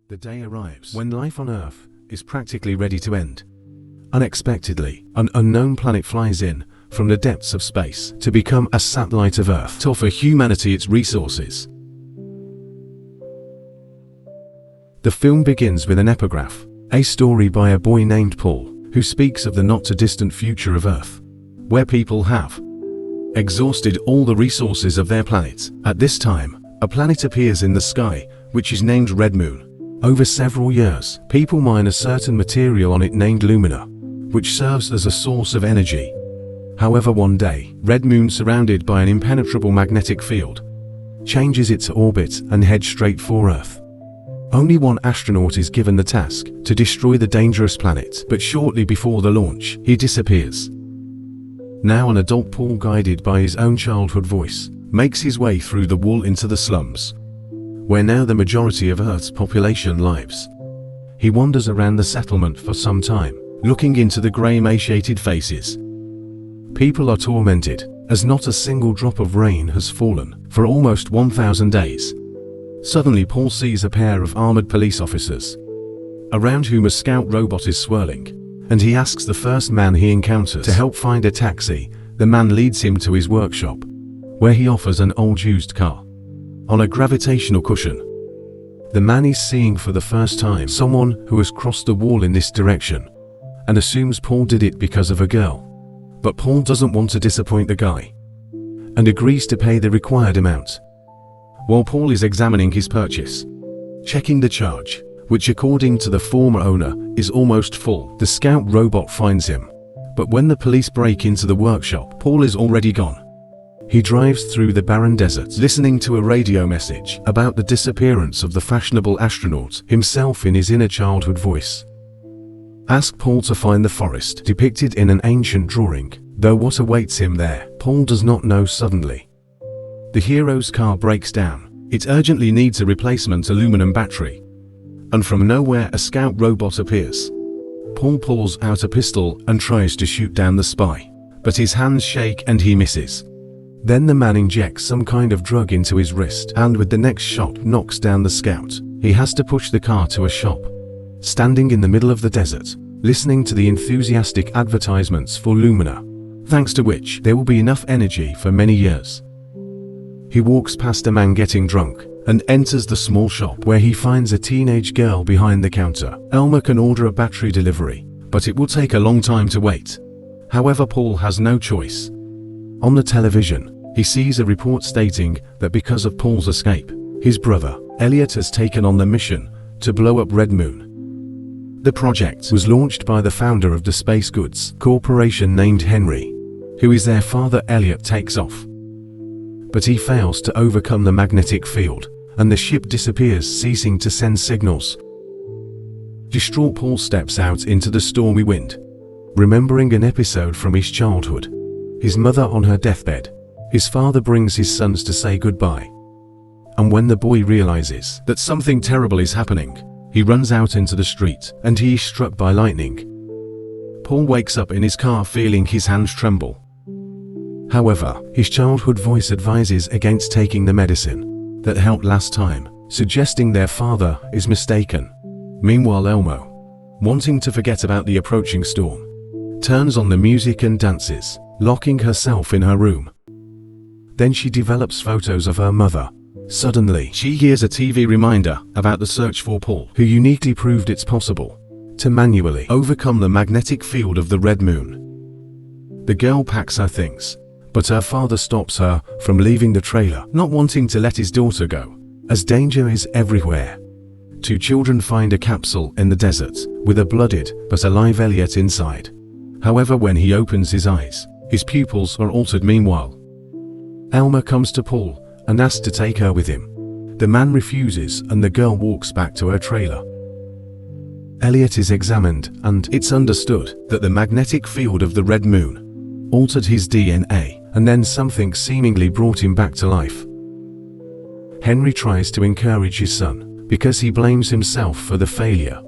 The day arrives when life on Earth is practically ready to end. Unexpectedly, an unknown planet flies in from the depths of space to become a satellite of Earth to offer humanity its resources. The film begins with an epigraph, a story by a boy named Paul, who speaks of the not-too-distant future of Earth, where people have exhausted all the resources of their planet. At this time, a planet appears in the sky, which is named Red Moon. Over several years, people mine a certain material on it named Lumina, which serves as a source of energy. However, one day, Red Moon, surrounded by an impenetrable magnetic field, changes its orbit and heads straight for Earth. Only one astronaut is given the task to destroy the dangerous planet, but shortly before the launch, he disappears. Now an adult Paul, guided by his own childhood voice, makes his way through the wall into the slums, where now the majority of Earth's population lives. He wanders around the settlement for some time, looking into the grey, emaciated faces. People are tormented, as not a single drop of rain has fallen for almost 1,000 days. Suddenly Paul sees a pair of armored police officers, around whom a scout robot is swirling, and he asks the first man he encounters to help find a taxi. The man leads him to his workshop, where he offers an old used car on a gravitational cushion. The man is seeing for the first time someone who has crossed the wall in this direction, and assumes Paul did it because of a girl. But Paul doesn't want to disappoint the guy, and agrees to pay the required amount. While Paul is examining his purchase, checking the charge, which according to the former owner is almost full, the scout robot finds him. But when the police break into the workshop, Paul is already gone. He drives through the barren desert, listening to a radio message about the disappearance of the fashionable astronaut himself in his inner childhood voice. Ask Paul to find the forest depicted in an ancient drawing, though what awaits him there, Paul does not know. Suddenly, the hero's car breaks down. It urgently needs a replacement aluminum battery, and from nowhere a scout robot appears. Paul pulls out a pistol and tries to shoot down the spy, but his hands shake and he misses. Then the man injects some kind of drug into his wrist, and with the next shot knocks down the scout. He has to push the car to a shop, standing in the middle of the desert, listening to the enthusiastic advertisements for Lumina, thanks to which there will be enough energy for many years. He walks past a man getting drunk, and enters the small shop where he finds a teenage girl behind the counter. Elmer can order a battery delivery, but it will take a long time to wait. However, Paul has no choice. On the television, he sees a report stating that because of Paul's escape, his brother, Elliot, has taken on the mission to blow up Red Moon. The project was launched by the founder of the Space Goods Corporation named Henry, who is their father. Elliot takes off, but he fails to overcome the magnetic field, and the ship disappears, ceasing to send signals. Distraught, Paul steps out into the stormy wind, remembering an episode from his childhood. His mother on her deathbed. His father brings his sons to say goodbye. And when the boy realizes that something terrible is happening, he runs out into the street, and he is struck by lightning. Paul wakes up in his car feeling his hands tremble. However, his childhood voice advises against taking the medicine that helped last time, suggesting their father is mistaken. Meanwhile, Elmo, wanting to forget about the approaching storm, turns on the music and dances, locking herself in her room. Then she develops photos of her mother. Suddenly, she hears a TV reminder about the search for Paul, who uniquely proved it's possible to manually overcome the magnetic field of the Red Moon. The girl packs her things, but her father stops her from leaving the trailer, not wanting to let his daughter go, as danger is everywhere. Two children find a capsule in the desert with a bloodied but alive Elliot inside. However, when he opens his eyes, his pupils are altered. Meanwhile, Elmer comes to Paul and asks to take her with him. The man refuses, and the girl walks back to her trailer. Elliot is examined, and it's understood that the magnetic field of the Red Moon altered his DNA, and then something seemingly brought him back to life. Henry tries to encourage his son, because he blames himself for the failure.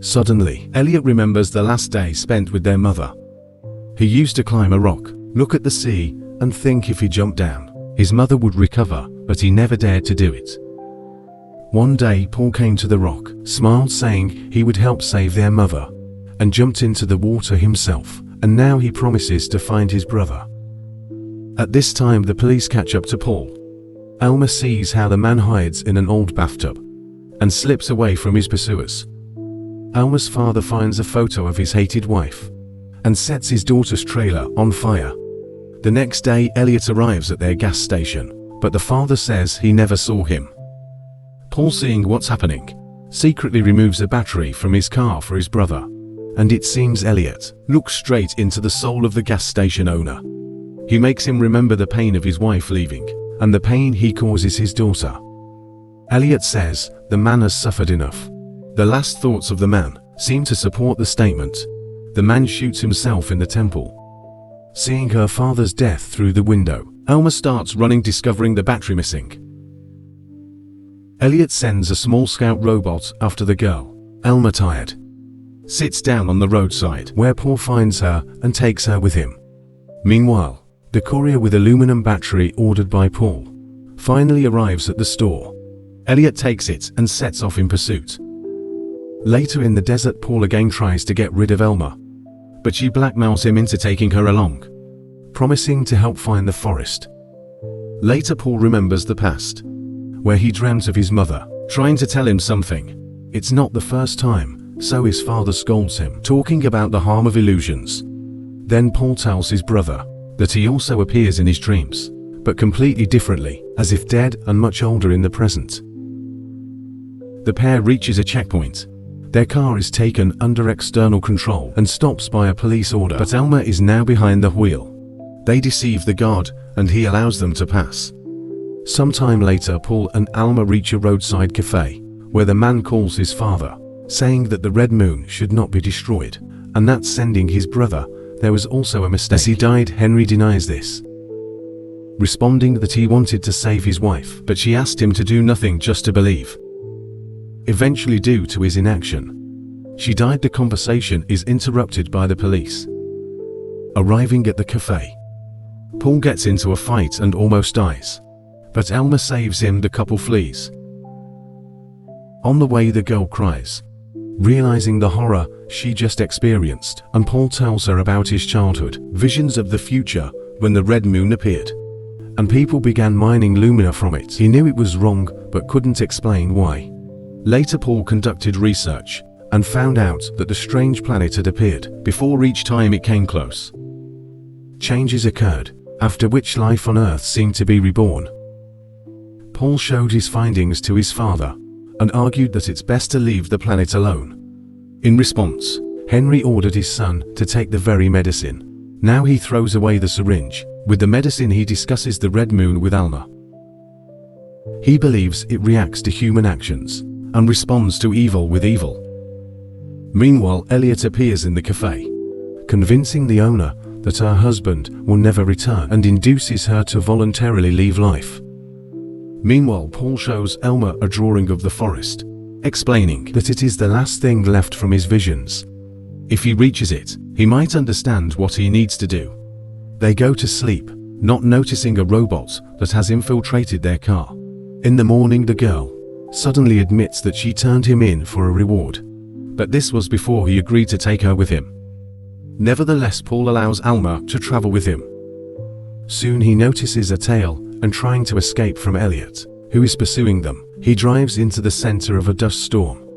Suddenly, Elliot remembers the last day spent with their mother. He used to climb a rock, look at the sea, and think if he jumped down, his mother would recover, but he never dared to do it. One day Paul came to the rock, smiled saying he would help save their mother, and jumped into the water himself, and now he promises to find his brother. At this time the police catch up to Paul. Alma sees how the man hides in an old bathtub and slips away from his pursuers. Alma's father finds a photo of his hated wife and sets his daughter's trailer on fire. The next day Elliot arrives at their gas station, but the father says he never saw him. Paul, seeing what's happening, secretly removes a battery from his car for his brother, and it seems Elliot looks straight into the soul of the gas station owner. He makes him remember the pain of his wife leaving, and the pain he causes his daughter. Elliot says the man has suffered enough. The last thoughts of the man seem to support the statement. The man shoots himself in the temple. Seeing her father's death through the window, Alma starts running, discovering the battery missing. Elliot sends a small scout robot after the girl. Alma, tired, sits down on the roadside where Paul finds her and takes her with him. Meanwhile, the courier with aluminum battery ordered by Paul finally arrives at the store. Elliot takes it and sets off in pursuit. Later in the desert, Paul again tries to get rid of Alma, but she blackmails him into taking her along, promising to help find the forest. Later Paul remembers the past, where he dreamt of his mother trying to tell him something. It's not the first time, so his father scolds him, talking about the harm of illusions. Then Paul tells his brother that he also appears in his dreams, but completely differently, as if dead and much older in the present. The pair reaches a checkpoint. Their car is taken under external control and stops by a police order, but Alma is now behind the wheel. They deceive the guard and he allows them to pass. Sometime later, Paul and Alma reach a roadside cafe where the man calls his father, saying that the red moon should not be destroyed, and that's sending his brother. There was also a mistake. As he died, Henry denies this, responding that he wanted to save his wife, but she asked him to do nothing, just to believe. Eventually, due to his inaction, she died. The conversation is interrupted by the police. Arriving at the cafe, Paul gets into a fight and almost dies, but Alma saves him. The couple flees. On the way, the girl cries, realizing the horror she just experienced, and Paul tells her about his childhood visions of the future when the red moon appeared, and people began mining lumina from it. He knew it was wrong, but couldn't explain why. Later, Paul conducted research and found out that the strange planet had appeared before each time it came close. Changes occurred, after which life on Earth seemed to be reborn. Paul showed his findings to his father and argued that it's best to leave the planet alone. In response, Henry ordered his son to take the very medicine. Now he throws away the syringe. With the medicine, he discusses the red moon with Alma. He believes it reacts to human actions and responds to evil with evil. Meanwhile, Elliot appears in the cafe, convincing the owner that her husband will never return, and induces her to voluntarily leave life. Meanwhile, Paul shows Alma a drawing of the forest, explaining that it is the last thing left from his visions. If he reaches it, he might understand what he needs to do. They go to sleep, not noticing a robot that has infiltrated their car. In the morning, the girl suddenly admits that she turned him in for a reward, but this was before he agreed to take her with him. Nevertheless, Paul allows Alma to travel with him. Soon he notices a tail and trying to escape from Elliot, who is pursuing them. He drives into the center of a dust storm.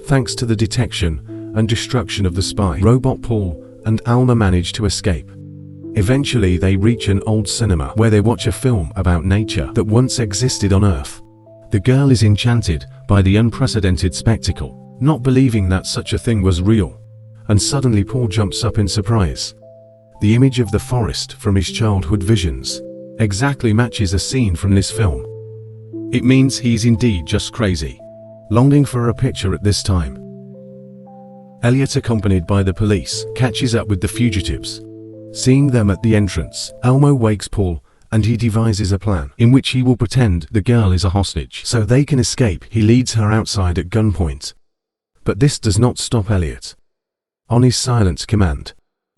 Thanks to the detection and destruction of the spy robot, Paul and Alma manage to escape. Eventually, they reach an old cinema where they watch a film about nature that once existed on Earth. The girl is enchanted by the unprecedented spectacle, not believing that such a thing was real, and suddenly Paul jumps up in surprise. The image of the forest from his childhood visions exactly matches a scene from this film. It means he's indeed just crazy, longing for a picture at this time. Elliot, accompanied by the police, catches up with the fugitives. Seeing them at the entrance, Alma wakes Paul, and he devises a plan in which he will pretend the girl is a hostage so they can escape. He leads her outside at gunpoint. But this does not stop Elliot. On his silent command,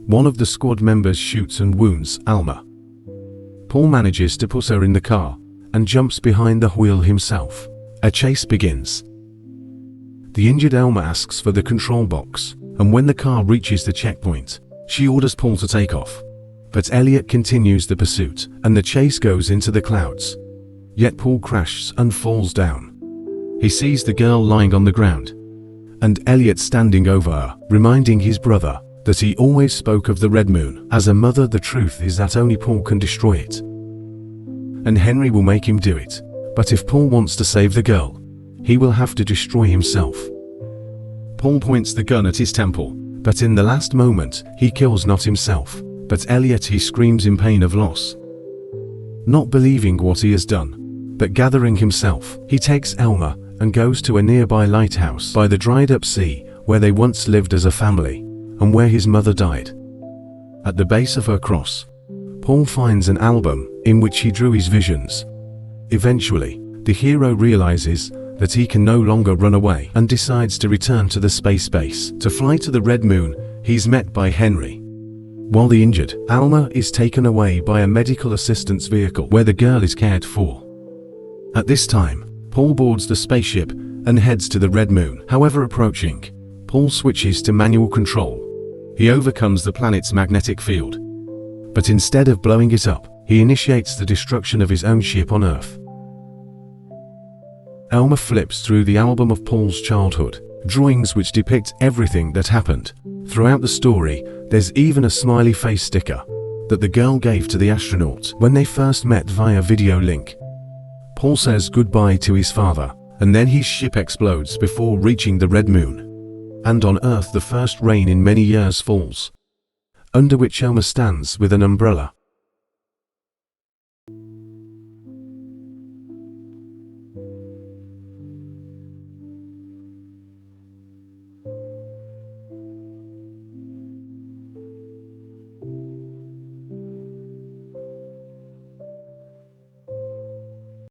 one of the squad members shoots and wounds Alma. Paul manages to put her in the car and jumps behind the wheel himself. A chase begins. The injured Elma asks for the control box, and when the car reaches the checkpoint, she orders Paul to take off. But Elliot continues the pursuit, and the chase goes into the clouds. Yet Paul crashes and falls down. He sees the girl lying on the ground, and Elliot standing over her, reminding his brother that he always spoke of the red moon. As a mother, the truth is that only Paul can destroy it. And Henry will make him do it. But if Paul wants to save the girl, he will have to destroy himself. Paul points the gun at his temple, but in the last moment, he kills not himself, but Elliot. He screams in pain of loss. Not believing what he has done, but gathering himself, he takes Elma and goes to a nearby lighthouse by the dried-up sea where they once lived as a family, and where his mother died. At the base of her cross, Paul finds an album in which he drew his visions. Eventually, the hero realizes that he can no longer run away and decides to return to the space base. To fly to the Red Moon, he's met by Henry, while the injured Alma is taken away by a medical assistance vehicle where the girl is cared for. At this time, Paul boards the spaceship and heads to the Red Moon. However, approaching, Paul switches to manual control. He overcomes the planet's magnetic field, but instead of blowing it up, he initiates the destruction of his own ship on Earth. Elma flips through the album of Paul's childhood, drawings which depict everything that happened. Throughout the story, there's even a smiley face sticker that the girl gave to the astronauts when they first met via video link. Paul says goodbye to his father, and then his ship explodes before reaching the Red Moon. And on Earth, the first rain in many years falls, under which Elma stands with an umbrella.